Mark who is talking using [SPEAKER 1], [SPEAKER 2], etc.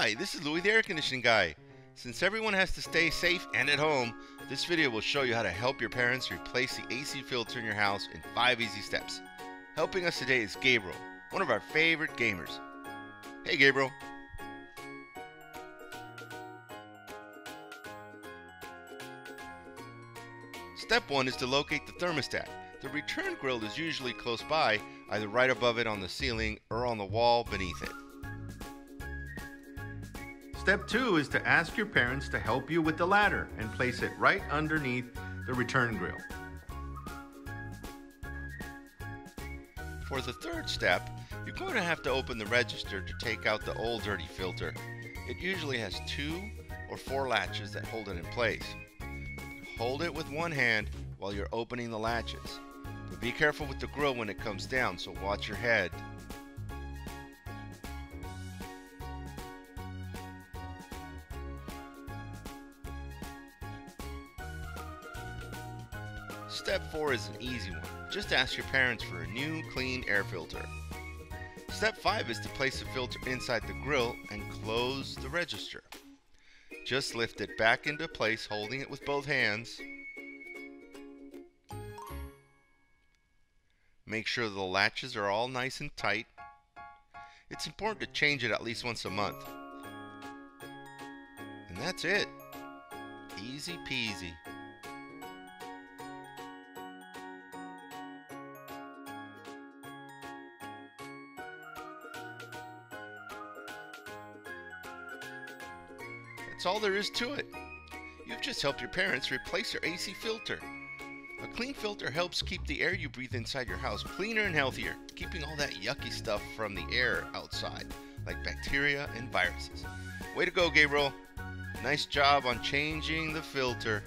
[SPEAKER 1] Hi, this is Louie the air conditioning guy. Since everyone has to stay safe and at home, this video will show you how to help your parents replace the AC filter in your house in 5 easy steps. Helping us today is Gabriel, one of our favorite gamers. Hey Gabriel. Step 1 is to locate the thermostat. The return grill is usually close by, either right above it on the ceiling or on the wall beneath it.
[SPEAKER 2] Step 2 is to ask your parents to help you with the ladder and place it right underneath the return grill.
[SPEAKER 1] For the third step, you're going to have to open the register to take out the old dirty filter. It usually has 2 or 4 latches that hold it in place. Hold it with one hand while you're opening the latches. But be careful with the grill when it comes down, so watch your head. Step 4 is an easy one. Just ask your parents for a new, clean air filter. Step 5 is to place the filter inside the grill and close the register. Just lift it back into place, holding it with both hands. Make sure the latches are all nice and tight. It's important to change it at least once a month. And that's it. Easy peasy. That's all there is to it. You've just helped your parents replace their AC filter. A clean filter helps keep the air you breathe inside your house cleaner and healthier, keeping all that yucky stuff from the air outside, like bacteria and viruses. Way to go, Gabriel. Nice job on changing the filter.